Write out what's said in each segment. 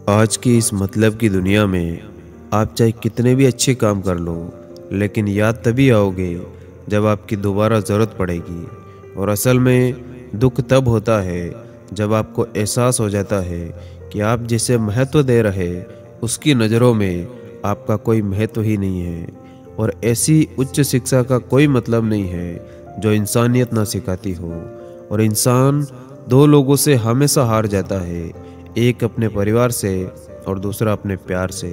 आज की इस मतलब की दुनिया में आप चाहे कितने भी अच्छे काम कर लो, लेकिन याद तभी आओगे जब आपकी दोबारा ज़रूरत पड़ेगी। और असल में दुख तब होता है जब आपको एहसास हो जाता है कि आप जिसे महत्व दे रहे उसकी नज़रों में आपका कोई महत्व ही नहीं है। और ऐसी उच्च शिक्षा का कोई मतलब नहीं है जो इंसानियत ना सिखाती हो। और इंसान दो लोगों से हमेशा हार जाता है, एक अपने परिवार से और दूसरा अपने प्यार से।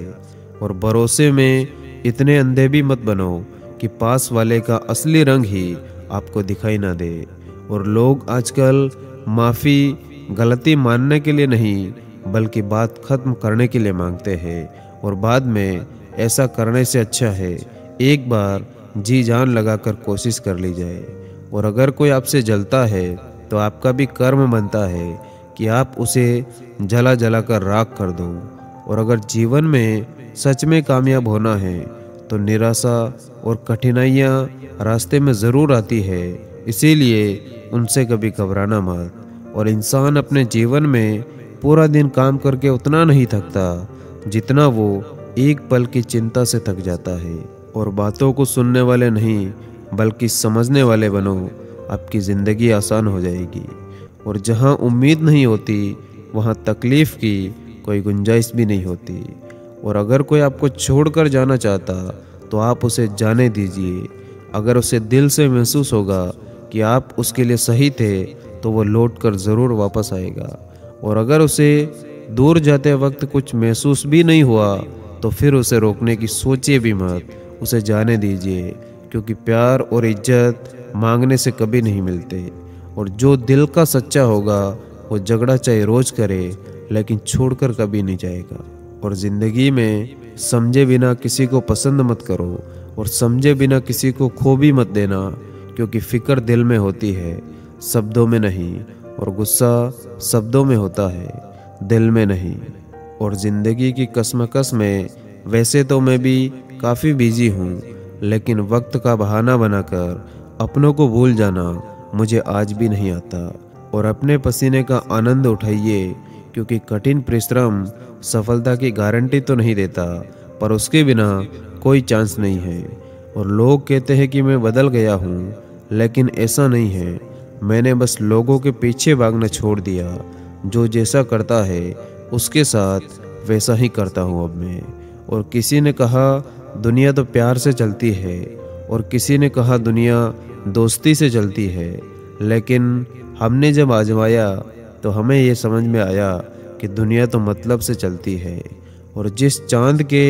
और भरोसे में इतने अंधे भी मत बनो कि पास वाले का असली रंग ही आपको दिखाई ना दे। और लोग आजकल माफ़ी गलती मानने के लिए नहीं बल्कि बात ख़त्म करने के लिए मांगते हैं। और बाद में ऐसा करने से अच्छा है एक बार जी जान लगाकर कोशिश कर ली जाए। और अगर कोई आपसे जलता है तो आपका भी कर्म बनता है कि आप उसे जला जला कर राख कर दो। और अगर जीवन में सच में कामयाब होना है तो निराशा और कठिनाइयाँ रास्ते में ज़रूर आती है, इसीलिए उनसे कभी घबराना मत। और इंसान अपने जीवन में पूरा दिन काम करके उतना नहीं थकता जितना वो एक पल की चिंता से थक जाता है। और बातों को सुनने वाले नहीं बल्कि समझने वाले बनो, आपकी ज़िंदगी आसान हो जाएगी। और जहाँ उम्मीद नहीं होती वहाँ तकलीफ़ की कोई गुंजाइश भी नहीं होती। और अगर कोई आपको छोड़कर जाना चाहता तो आप उसे जाने दीजिए। अगर उसे दिल से महसूस होगा कि आप उसके लिए सही थे तो वो लौट कर ज़रूर वापस आएगा। और अगर उसे दूर जाते वक्त कुछ महसूस भी नहीं हुआ तो फिर उसे रोकने की सोचिए भी मत, उसे जाने दीजिए। क्योंकि प्यार और इज्जत मांगने से कभी नहीं मिलते। और जो दिल का सच्चा होगा वो झगड़ा चाहे रोज करे लेकिन छोड़कर कभी नहीं जाएगा। और ज़िंदगी में समझे बिना किसी को पसंद मत करो और समझे बिना किसी को खो भी मत देना। क्योंकि फ़िक्र दिल में होती है, शब्दों में नहीं। और गुस्सा शब्दों में होता है, दिल में नहीं। और ज़िंदगी की कश्मकश में वैसे तो मैं भी काफ़ी बिजी हूँ, लेकिन वक्त का बहाना बनाकर अपनों को भूल जाना मुझे आज भी नहीं आता। और अपने पसीने का आनंद उठाइए, क्योंकि कठिन परिश्रम सफलता की गारंटी तो नहीं देता, पर उसके बिना कोई चांस नहीं है। और लोग कहते हैं कि मैं बदल गया हूँ, लेकिन ऐसा नहीं है। मैंने बस लोगों के पीछे भागना छोड़ दिया। जो जैसा करता है उसके साथ वैसा ही करता हूँ अब मैं। और किसी ने कहा दुनिया तो प्यार से चलती है, और किसी ने कहा दुनिया दोस्ती से चलती है। लेकिन हमने जब आजमाया तो हमें ये समझ में आया कि दुनिया तो मतलब से चलती है। और जिस चांद के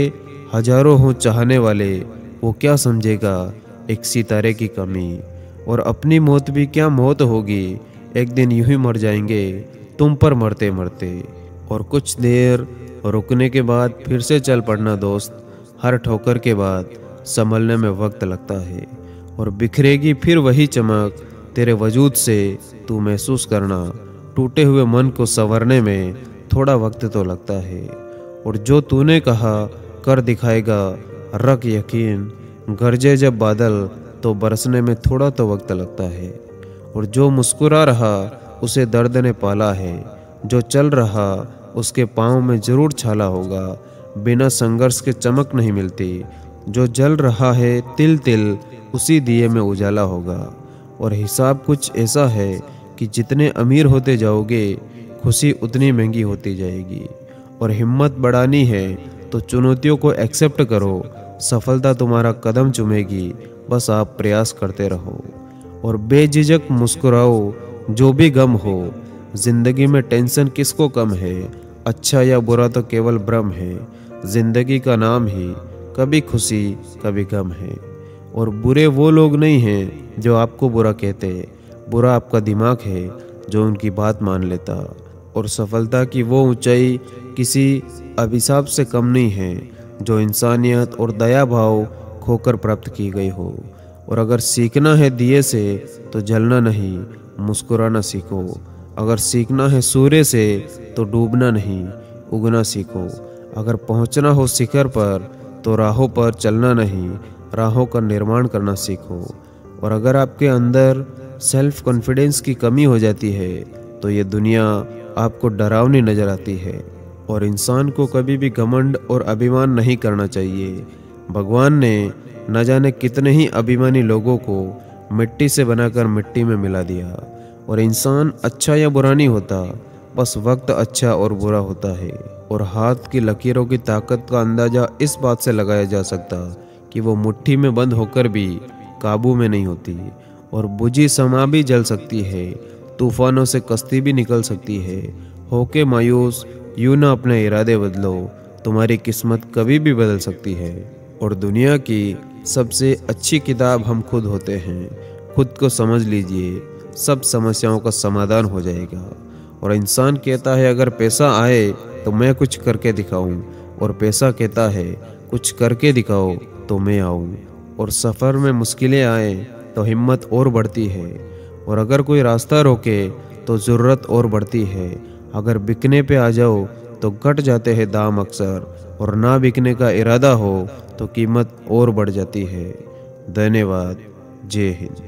हजारों हों चाहने वाले, वो क्या समझेगा एक सितारे की कमी। और अपनी मौत भी क्या मौत होगी, एक दिन यूं ही मर जाएंगे तुम पर मरते मरते। और कुछ देर रुकने के बाद फिर से चल पड़ना दोस्त, हर ठोकर के बाद संभलने में वक्त लगता है। और बिखरेगी फिर वही चमक तेरे वजूद से, तू महसूस करना टूटे हुए मन को संवरने में थोड़ा वक्त तो लगता है। और जो तूने कहा कर दिखाएगा रख यकीन, गरजे जब बादल तो बरसने में थोड़ा तो वक्त लगता है। और जो मुस्कुरा रहा उसे दर्द ने पाला है, जो चल रहा उसके पाँव में ज़रूर छाला होगा। बिना संघर्ष के चमक नहीं मिलती, जो जल रहा है तिल तिल उसी दिए में उजाला होगा। और हिसाब कुछ ऐसा है कि जितने अमीर होते जाओगे खुशी उतनी महंगी होती जाएगी। और हिम्मत बढ़ानी है तो चुनौतियों को एक्सेप्ट करो, सफलता तुम्हारा कदम चूमेगी, बस आप प्रयास करते रहो। और बेझिझक मुस्कुराओ जो भी गम हो, जिंदगी में टेंशन किसको कम है, अच्छा या बुरा तो केवल भ्रम है। जिंदगी का नाम ही कभी खुशी कभी गम है। और बुरे वो लोग नहीं हैं जो आपको बुरा कहते, बुरा आपका दिमाग है जो उनकी बात मान लेता। और सफलता की वो ऊंचाई किसी अभिशाप से कम नहीं है जो इंसानियत और दया भाव खोकर प्राप्त की गई हो। और अगर सीखना है दिए से तो जलना नहीं मुस्कुराना सीखो। अगर सीखना है सूर्य से तो डूबना नहीं उगना सीखो। अगर पहुंचना हो शिखर पर तो राहों पर चलना नहीं राहों का निर्माण करना सीखो। और अगर आपके अंदर सेल्फ कॉन्फिडेंस की कमी हो जाती है तो ये दुनिया आपको डरावनी नजर आती है, और इंसान को कभी भी घमंड और अभिमान नहीं करना चाहिए। भगवान ने न जाने कितने ही अभिमानी लोगों को मिट्टी से बनाकर मिट्टी में मिला दिया। और इंसान अच्छा या बुरा नहीं होता, बस वक्त अच्छा और बुरा होता है। और हाथ की लकीरों की ताकत का अंदाज़ा इस बात से लगाया जा सकता कि वो मुट्ठी में बंद होकर भी काबू में नहीं होती। और बुझी समा भी जल सकती है, तूफानों से कश्ती भी निकल सकती है। होके मायूस यूं ना अपने इरादे बदलो, तुम्हारी किस्मत कभी भी बदल सकती है। और दुनिया की सबसे अच्छी किताब हम खुद होते हैं। खुद को समझ लीजिए, सब समस्याओं का समाधान हो जाएगा। और इंसान कहता है अगर पैसा आए तो मैं कुछ करके दिखाऊं, और पैसा कहता है कुछ करके दिखाओ तो मैं आऊं। और सफ़र में मुश्किलें आए तो हिम्मत और बढ़ती है। और अगर कोई रास्ता रोके तो ज़रूरत और बढ़ती है। अगर बिकने पे आ जाओ तो घट जाते हैं दाम अक्सर, और ना बिकने का इरादा हो तो कीमत और बढ़ जाती है। धन्यवाद। जय हिंद।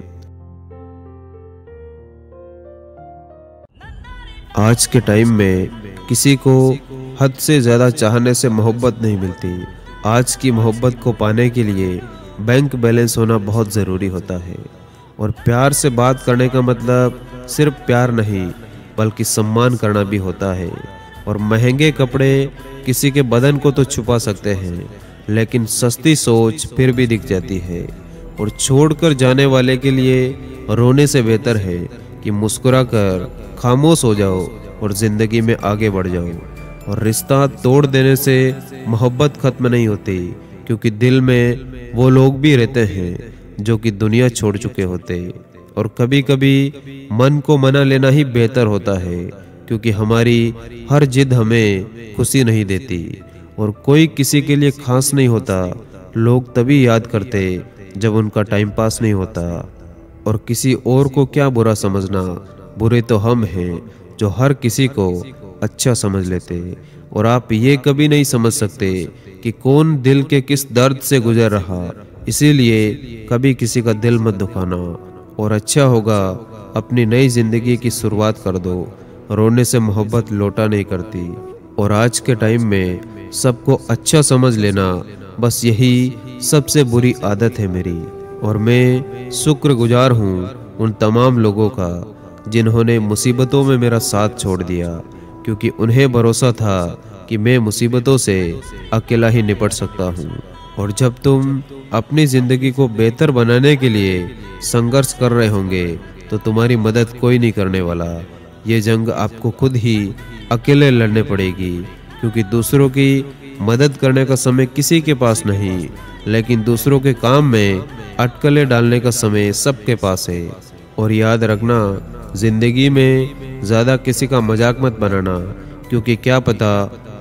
आज के टाइम में किसी को हद से ज़्यादा चाहने से मोहब्बत नहीं मिलती। आज की मोहब्बत को पाने के लिए बैंक बैलेंस होना बहुत ज़रूरी होता है। और प्यार से बात करने का मतलब सिर्फ प्यार नहीं, बल्कि सम्मान करना भी होता है। और महंगे कपड़े किसी के बदन को तो छुपा सकते हैं, लेकिन सस्ती सोच फिर भी दिख जाती है। और छोड़कर जाने वाले के लिए रोने से बेहतर है कि मुस्कुराकर खामोश हो जाओ और ज़िंदगी में आगे बढ़ जाओ। और रिश्ता तोड़ देने से मोहब्बत ख़त्म नहीं होती, क्योंकि दिल में वो लोग भी रहते हैं जो कि दुनिया छोड़ चुके होते। और कभी कभी मन को मना लेना ही बेहतर होता है, क्योंकि हमारी हर जिद हमें खुशी नहीं देती। और कोई किसी के लिए खास नहीं होता, लोग तभी याद करते जब उनका टाइम पास नहीं होता। और किसी और को क्या बुरा समझना, बुरे तो हम हैं जो हर किसी को अच्छा समझ लेते। और आप ये कभी नहीं समझ सकते कि कौन दिल के किस दर्द से गुजर रहा, इसीलिए कभी किसी का दिल मत दुखाना। और अच्छा होगा अपनी नई जिंदगी की शुरुआत कर दो। रोने से मोहब्बत लौटा नहीं करती। और आज के टाइम में सबको अच्छा समझ लेना, बस यही सबसे बुरी आदत है मेरी। और मैं शुक्रगुजार हूँ उन तमाम लोगों का जिन्होंने मुसीबतों में मेरा साथ छोड़ दिया, क्योंकि उन्हें भरोसा था कि मैं मुसीबतों से अकेला ही निपट सकता हूँ। और जब तुम अपनी ज़िंदगी को बेहतर बनाने के लिए संघर्ष कर रहे होंगे तो तुम्हारी मदद कोई नहीं करने वाला। ये जंग आपको खुद ही अकेले लड़ने पड़ेगी, क्योंकि दूसरों की मदद करने का समय किसी के पास नहीं, लेकिन दूसरों के काम में अटकलें डालने का समय सबके पास है। और याद रखना, ज़िंदगी में ज़्यादा किसी का मजाक मत बनाना, क्योंकि क्या पता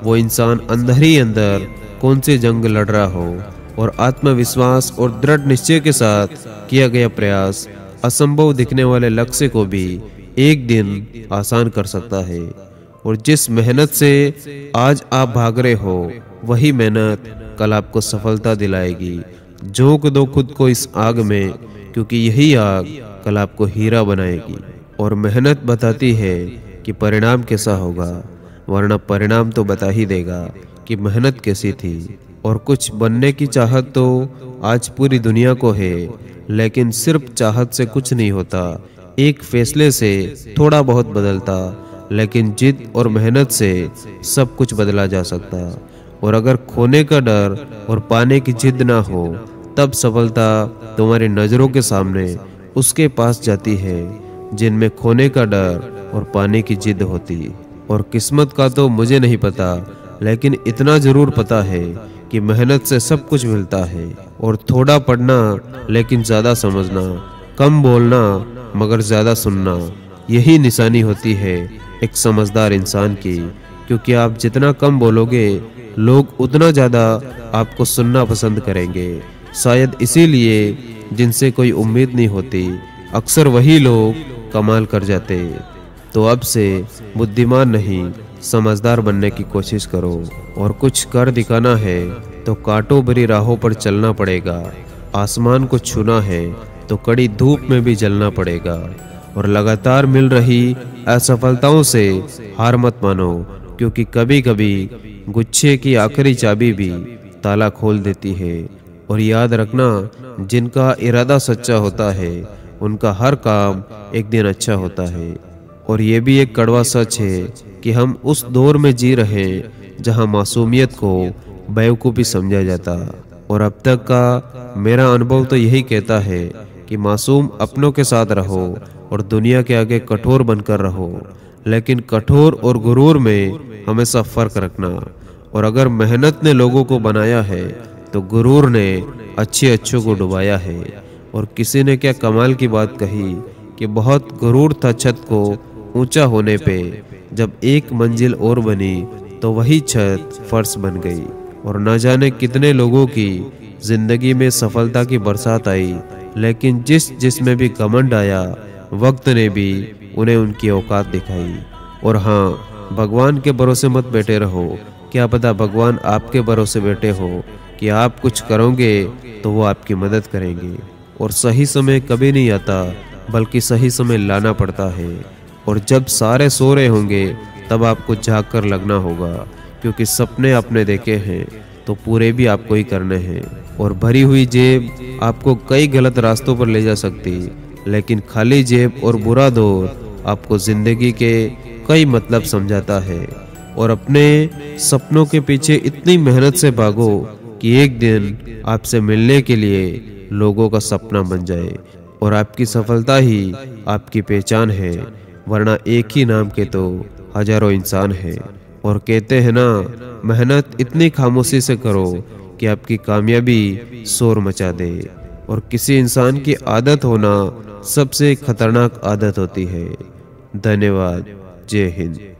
वो इंसान अंदर ही अंदर कौन सी जंग लड़ रहा हो। और आत्मविश्वास और दृढ़ निश्चय के साथ किया गया प्रयास असंभव दिखने वाले लक्ष्य को भी एक दिन आसान कर सकता है। और जिस मेहनत से आज आप भाग रहे हो, वही मेहनत कल आपको सफलता दिलाएगी। झोंक दो खुद को इस आग में, क्योंकि यही आग कल आपको हीरा बनाएगी। और मेहनत बताती है कि परिणाम कैसा होगा, वरना परिणाम तो बता ही देगा कि मेहनत कैसी थी। और कुछ बनने की चाहत तो आज पूरी दुनिया को है, लेकिन सिर्फ चाहत से कुछ नहीं होता। एक फैसले से थोड़ा बहुत बदलता, लेकिन जिद और मेहनत से सब कुछ बदला जा सकता। और अगर खोने का डर और पाने की जिद ना हो, तब सफलता तुम्हारी नज़रों के सामने उसके पास जाती है जिनमें खोने का डर और पाने की जिद होती। और किस्मत का तो मुझे नहीं पता, लेकिन इतना ज़रूर पता है कि मेहनत से सब कुछ मिलता है। और थोड़ा पढ़ना लेकिन ज़्यादा समझना, कम बोलना मगर ज़्यादा सुनना, यही निशानी होती है एक समझदार इंसान की। क्योंकि आप जितना कम बोलोगे, लोग उतना ज़्यादा आपको सुनना पसंद करेंगे। शायद इसीलिए जिनसे कोई उम्मीद नहीं होती, अक्सर वही लोग कमाल कर जाते। तो अब से बुद्धिमान नहीं, समझदार बनने की कोशिश करो। और कुछ कर दिखाना है तो कांटों भरी राहों पर चलना पड़ेगा। आसमान को छूना है तो कड़ी धूप में भी जलना पड़ेगा। और लगातार मिल रही असफलताओं से हार मत मानो, क्योंकि कभी कभी गुच्छे की आखिरी चाबी भी ताला खोल देती है। और याद रखना, जिनका इरादा सच्चा होता है उनका हर काम एक दिन अच्छा होता है। और ये भी एक कड़वा सच है कि हम उस दौर में जी रहे हैं जहां मासूमियत को बेवकूफ़ी समझा जाता। और अब तक का मेरा अनुभव तो यही कहता है कि मासूम अपनों के साथ रहो और दुनिया के आगे कठोर बनकर रहो, लेकिन कठोर और गुरूर में हमेशा फ़र्क रखना। और अगर मेहनत ने लोगों को बनाया है तो गुरूर ने अच्छे अच्छों को डुबाया है। और किसी ने क्या कमाल की बात कही कि बहुत गुरूर था छत को ऊंचा होने पे, जब एक मंजिल और बनी तो वही छत फर्श बन गई। और न जाने कितने लोगों की जिंदगी में सफलता की बरसात आई, लेकिन जिसमें भी घमंड आया, वक्त ने भी उन्हें उनकी औकात दिखाई। और हाँ, भगवान के भरोसे मत बैठे रहो, क्या पता भगवान आपके भरोसे बैठे हो कि आप कुछ करोगे तो वो आपकी मदद करेंगे। और सही समय कभी नहीं आता, बल्कि सही समय लाना पड़ता है। और जब सारे सो रहे होंगे तब आपको जाग कर लगना होगा, क्योंकि सपने आपने देखे हैं तो पूरे भी आपको ही करने हैं। और भरी हुई जेब आपको कई गलत रास्तों पर ले जा सकती, लेकिन खाली जेब और बुरा दौर आपको जिंदगी के कई मतलब समझाता है। और अपने सपनों के पीछे इतनी मेहनत से भागो कि एक दिन आपसे मिलने के लिए लोगों का सपना बन जाए। और आपकी सफलता ही आपकी पहचान है, वरना एक ही नाम के तो हजारों इंसान हैं। और कहते हैं ना, मेहनत इतनी खामोशी से करो कि आपकी कामयाबी शोर मचा दे। और किसी इंसान की आदत होना सबसे खतरनाक आदत होती है। धन्यवाद। जय हिंद।